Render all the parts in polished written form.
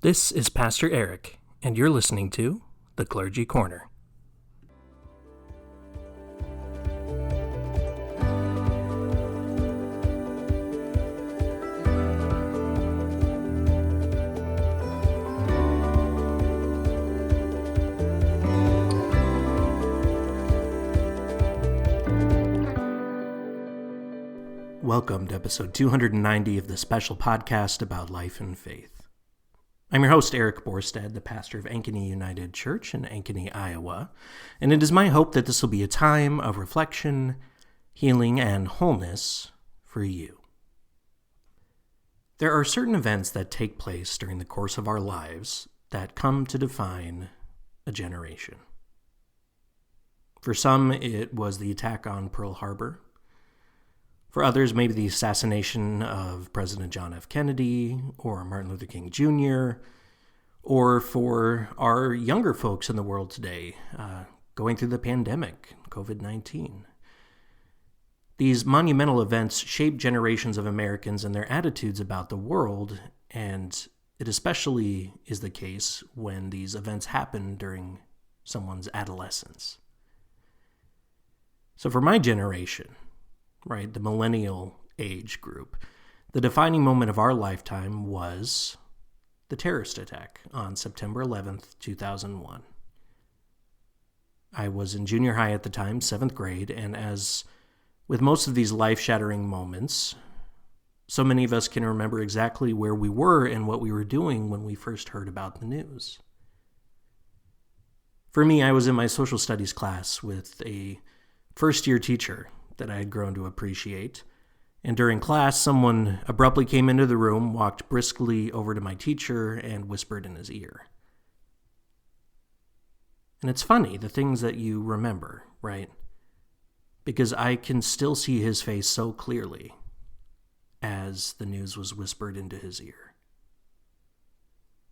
This is Pastor Arik, and you're listening to The Clergy Corner. Welcome to episode 290 of the special podcast about life and faith. I'm your host, Eric Borstad, the pastor of Ankeny United Church in Ankeny, Iowa, and it is my hope that this will be a time of reflection, healing, and wholeness for you. There are certain events that take place during the course of our lives that come to define a generation. For some, it was the attack on Pearl Harbor. For others, maybe the assassination of President John F. Kennedy or Martin Luther King Jr., or for our younger folks in the world today, going through the pandemic, COVID-19. These monumental events shape generations of Americans and their attitudes about the world, and it especially is the case when these events happen during someone's adolescence. So for my generation, right, the millennial age group, the defining moment of our lifetime was the terrorist attack on September 11th, 2001. I was in junior high at the time, 7th grade, and as with most of these life-shattering moments, so many of us can remember exactly where we were and what we were doing when we first heard about the news. For me, I was in my social studies class with a first-year teacher that I had grown to appreciate. And during class, someone abruptly came into the room, walked briskly over to my teacher, and whispered in his ear. And it's funny, the things that you remember, right? Because I can still see his face so clearly as the news was whispered into his ear.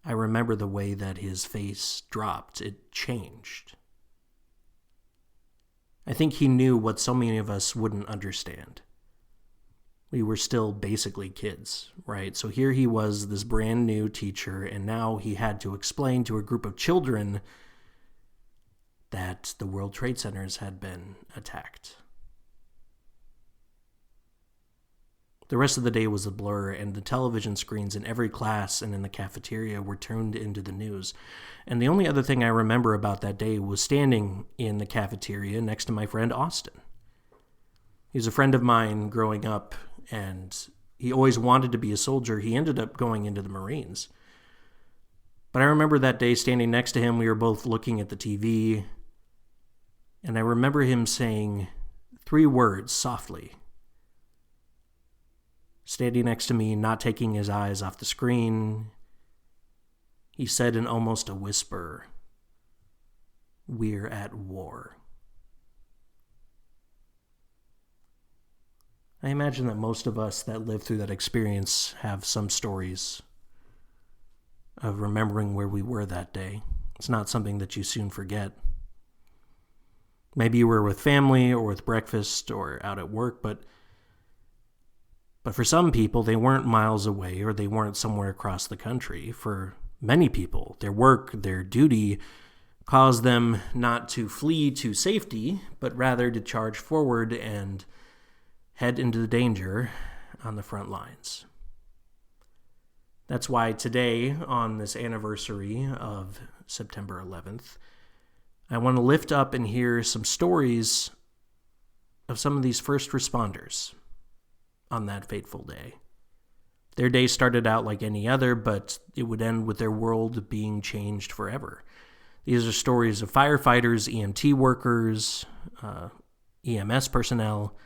I remember the way that his face dropped. It changed. I think he knew what so many of us wouldn't understand. We were still basically kids, right? So here he was, this brand new teacher, and now he had to explain to a group of children that the World Trade Centers had been attacked. The rest of the day was a blur, and the television screens in every class and in the cafeteria were turned into the news. And the only other thing I remember about that day was standing in the cafeteria next to my friend Austin. He was a friend of mine growing up, and he always wanted to be a soldier. He ended up going into the Marines. But I remember that day standing next to him, we were both looking at the TV, and I remember him saying 3 words softly. Standing next to me, not taking his eyes off the screen, he said in almost a whisper, "We're at war." I imagine that most of us that lived through that experience have some stories of remembering where we were that day. It's not something that you soon forget. Maybe you were with family or with breakfast or out at work, but for some people, they weren't miles away or they weren't somewhere across the country. For many people, their work, their duty caused them not to flee to safety, but rather to charge forward and head into the danger on the front lines. That's why today, on this anniversary of September 11th, I want to lift up and hear some stories of some of these first responders on that fateful day. Their day started out like any other, but it would end with their world being changed forever. These are stories of firefighters, EMT workers, EMS personnel,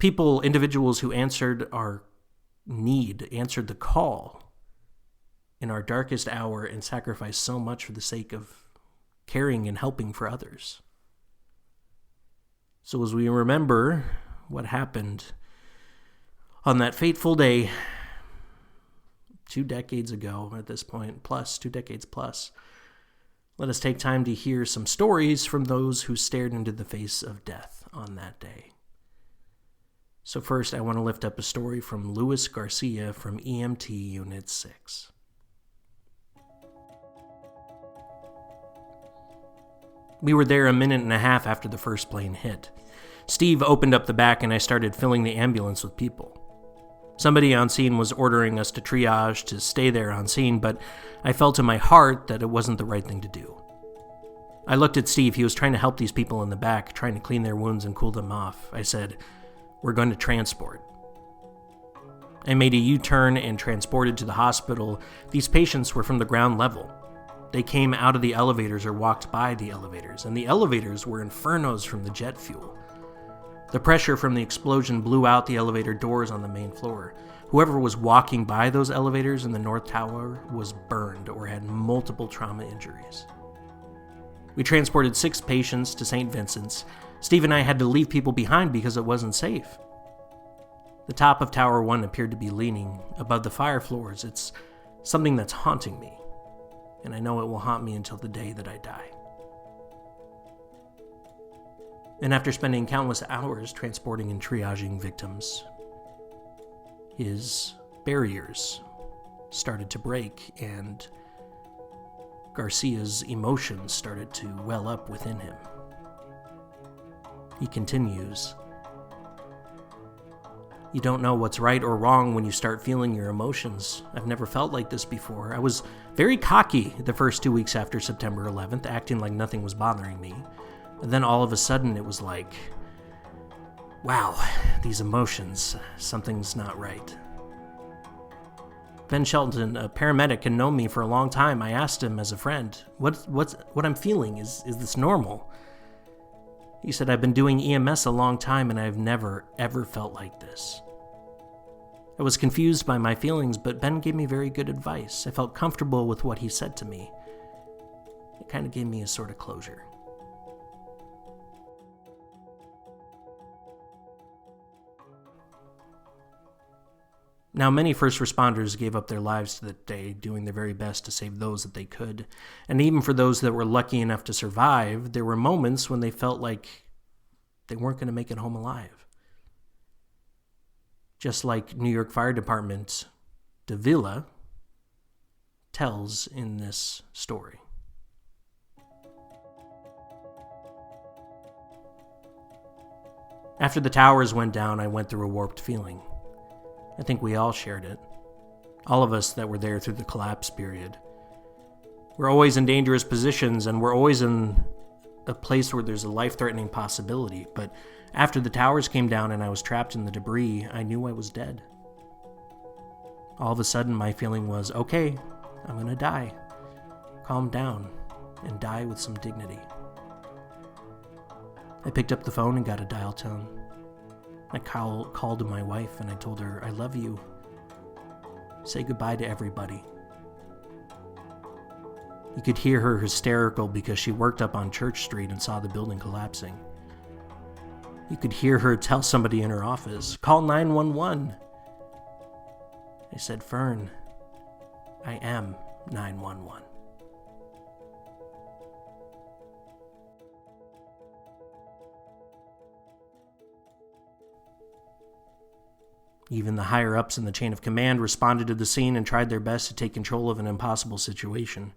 individuals who answered our need, answered the call in our darkest hour and sacrificed so much for the sake of caring and helping for others. So as we remember what happened on that fateful day, 2 decades ago at this point, 2 decades plus, let us take time to hear some stories from those who stared into the face of death on that day. So first, I want to lift up a story from Luis Garcia from EMT Unit 6. We were there a minute and a half after the first plane hit. Steve opened up the back and I started filling the ambulance with people. Somebody on scene was ordering us to triage to stay there on scene, but I felt in my heart that it wasn't the right thing to do. I looked at Steve. He was trying to help these people in the back, trying to clean their wounds and cool them off. I said, "We're going to transport." I made a U-turn and transported to the hospital. These patients were from the ground level. They came out of the elevators or walked by the elevators, and the elevators were infernos from the jet fuel. The pressure from the explosion blew out the elevator doors on the main floor. Whoever was walking by those elevators in the North Tower was burned or had multiple trauma injuries. We transported 6 patients to St. Vincent's. Steve and I had to leave people behind because it wasn't safe. The top of Tower 1 appeared to be leaning above the fire floors. It's something that's haunting me, and I know it will haunt me until the day that I die. And after spending countless hours transporting and triaging victims, his barriers started to break and Garcia's emotions started to well up within him. He continues, "You don't know what's right or wrong when you start feeling your emotions. I've never felt like this before. I was very cocky the first 2 weeks after September 11th, acting like nothing was bothering me. And then all of a sudden it was like, wow, these emotions, something's not right." Ben Shelton, a paramedic and known me for a long time, I asked him as a friend, what I'm feeling, is this normal? He said, "I've been doing EMS a long time and I've never, ever felt like this." I was confused by my feelings, but Ben gave me very good advice. I felt comfortable with what he said to me. It kind of gave me a sort of closure. Now, many first responders gave up their lives that day, doing their very best to save those that they could. And even for those that were lucky enough to survive, there were moments when they felt like they weren't going to make it home alive. Just like New York Fire Department Davila tells in this story. After the towers went down, I went through a warped feeling. I think we all shared it. All of us that were there through the collapse period. We're always in dangerous positions, and we're always in a place where there's a life-threatening possibility. But after the towers came down and I was trapped in the debris, I knew I was dead. All of a sudden, my feeling was, okay, I'm gonna die. Calm down and die with some dignity. I picked up the phone and got a dial tone. I called to my wife and I told her, "I love you. Say goodbye to everybody." You could hear her hysterical because she worked up on Church Street and saw the building collapsing. You could hear her tell somebody in her office, "Call 911. I said, "Fern, I am 911. Even the higher-ups in the chain of command responded to the scene and tried their best to take control of an impossible situation.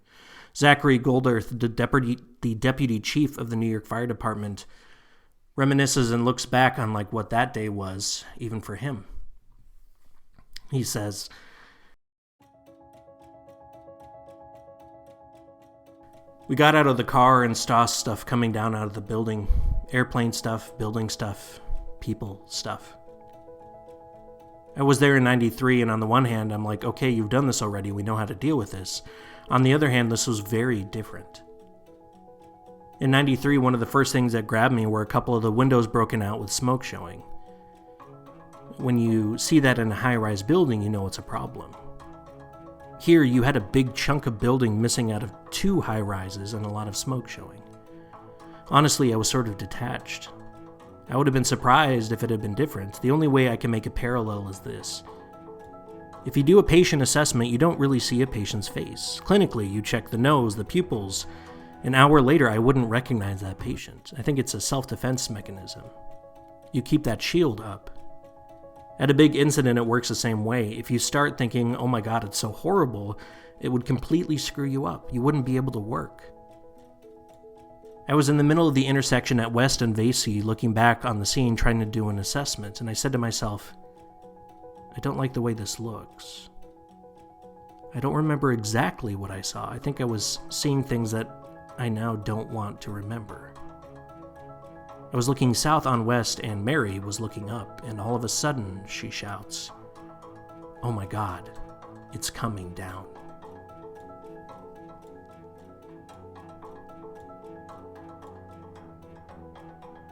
Zachary Goldarth, the deputy chief of the New York Fire Department, reminisces and looks back on what that day was, even for him. He says, "We got out of the car and saw stuff coming down out of the building. Airplane stuff, building stuff, people stuff. I was there in 93, and on the one hand, I'm like, okay, you've done this already, we know how to deal with this. On the other hand, this was very different. In 93, one of the first things that grabbed me were a couple of the windows broken out with smoke showing. When you see that in a high-rise building, you know it's a problem. Here, you had a big chunk of building missing out of 2 high-rises and a lot of smoke showing. Honestly, I was sort of detached. I would have been surprised if it had been different. The only way I can make a parallel is this. If you do a patient assessment, you don't really see a patient's face. Clinically, you check the nose, the pupils. An hour later, I wouldn't recognize that patient. I think it's a self-defense mechanism. You keep that shield up. At a big incident, it works the same way. If you start thinking, oh my God, it's so horrible, it would completely screw you up. You wouldn't be able to work. I was in the middle of the intersection at West and Vasey, looking back on the scene, trying to do an assessment, and I said to myself, I don't like the way this looks. I don't remember exactly what I saw. I think I was seeing things that I now don't want to remember. I was looking south on West, and Mary was looking up, and all of a sudden she shouts, "Oh my God, it's coming down."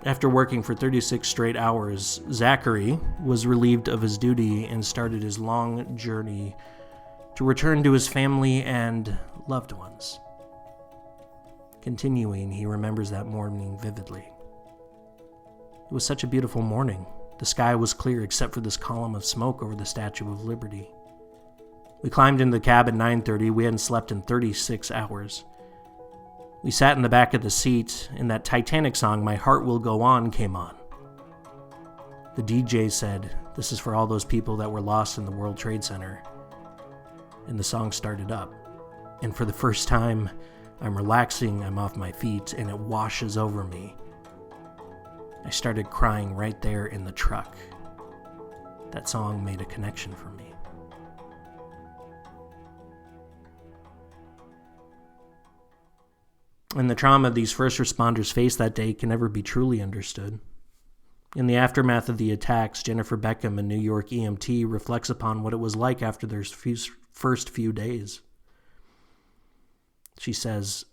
After working for 36 straight hours, Zachary was relieved of his duty and started his long journey to return to his family and loved ones. Continuing, he remembers that morning vividly. It was such a beautiful morning. The sky was clear except for this column of smoke over the Statue of Liberty. We climbed into the cab at 9:30. We hadn't slept in 36 hours. We sat in the back of the seat, and that Titanic song, "My Heart Will Go On," came on. The DJ said, "This is for all those people that were lost in the World Trade Center." And the song started up. And for the first time, I'm relaxing, I'm off my feet, and it washes over me. I started crying right there in the truck. That song made a connection for me. And the trauma these first responders faced that day can never be truly understood. In the aftermath of the attacks, Jennifer Beckham, a New York EMT, reflects upon what it was like after their first few days. She says,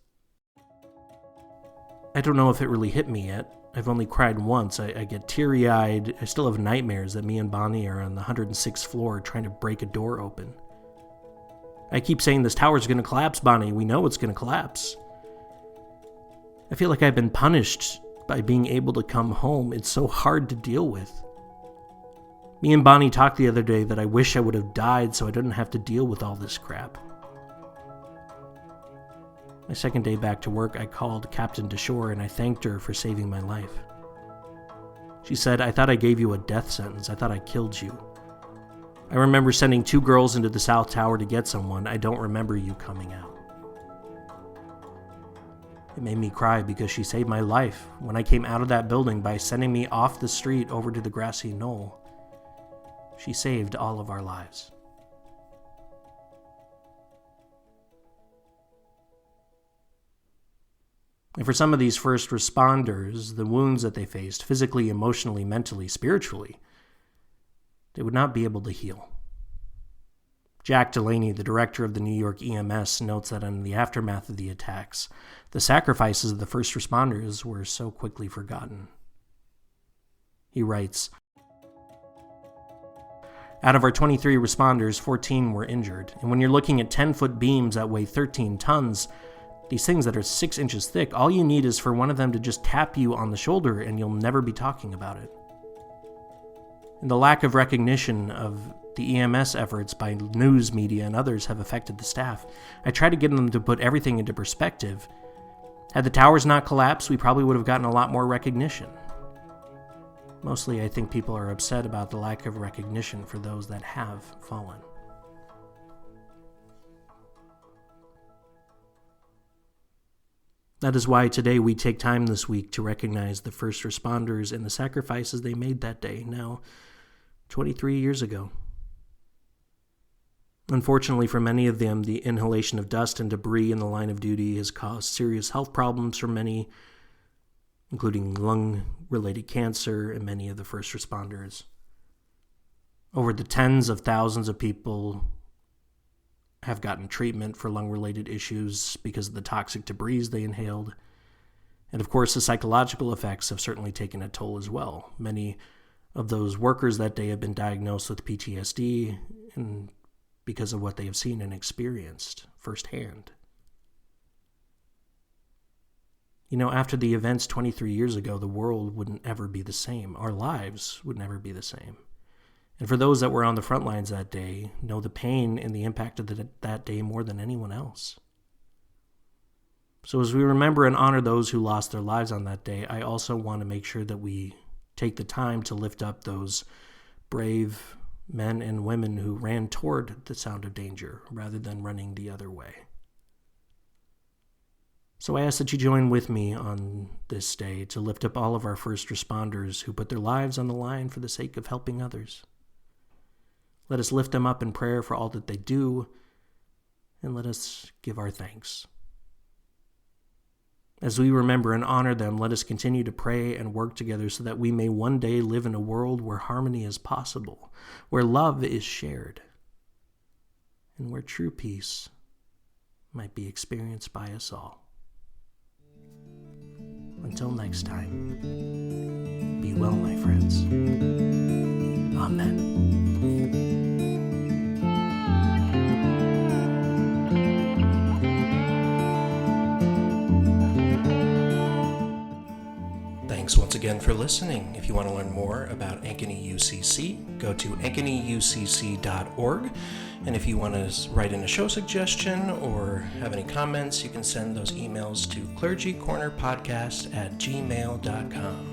"I don't know if it really hit me yet. I've only cried once. I get teary-eyed. I still have nightmares that me and Bonnie are on the 106th floor trying to break a door open. I keep saying this tower's going to collapse, Bonnie. We know it's going to collapse. I feel like I've been punished by being able to come home. It's so hard to deal with. Me and Bonnie talked the other day that I wish I would have died so I didn't have to deal with all this crap." My second day back to work, I called Captain DeShore and I thanked her for saving my life. She said, "I thought I gave you a death sentence. I thought I killed you. I remember sending 2 girls into the South Tower to get someone. I don't remember you coming out." It made me cry because she saved my life when I came out of that building by sending me off the street over to the grassy knoll. She saved all of our lives. And for some of these first responders, the wounds that they faced, physically, emotionally, mentally, spiritually, they would not be able to heal. Jack Delaney, the director of the New York EMS, notes that in the aftermath of the attacks, the sacrifices of the first responders were so quickly forgotten. He writes, "Out of our 23 responders, 14 were injured. And when you're looking at 10-foot beams that weigh 13 tons, these things that are 6 inches thick, all you need is for one of them to just tap you on the shoulder and you'll never be talking about it." And the lack of recognition of the EMS efforts by news media and others have affected the staff. I try to get them to put everything into perspective. Had the towers not collapsed, we probably would have gotten a lot more recognition. Mostly, I think people are upset about the lack of recognition for those that have fallen. That is why today we take time this week to recognize the first responders and the sacrifices they made that day, now 23 years ago. Unfortunately for many of them, the inhalation of dust and debris in the line of duty has caused serious health problems for many, including lung-related cancer and many of the first responders. Over the tens of thousands of people have gotten treatment for lung-related issues because of the toxic debris they inhaled. And of course, the psychological effects have certainly taken a toll as well. Many of those workers that day have been diagnosed with PTSD and because of what they have seen and experienced firsthand. You know, after the events 23 years ago, the world wouldn't ever be the same. Our lives would never be the same. And for those that were on the front lines that day, know the pain and the impact of that day more than anyone else. So as we remember and honor those who lost their lives on that day, I also want to make sure that we take the time to lift up those brave men and women who ran toward the sound of danger rather than running the other way. So I ask that you join with me on this day to lift up all of our first responders who put their lives on the line for the sake of helping others. Let us lift them up in prayer for all that they do, and let us give our thanks. As we remember and honor them, let us continue to pray and work together so that we may one day live in a world where harmony is possible, where love is shared, and where true peace might be experienced by us all. Until next time, be well, my friends. Amen. Thanks once again for listening. If you want to learn more about Ankeny UCC, go to ankenyucc.org. And if you want to write in a show suggestion or have any comments, you can send those emails to clergycornerpodcast@gmail.com.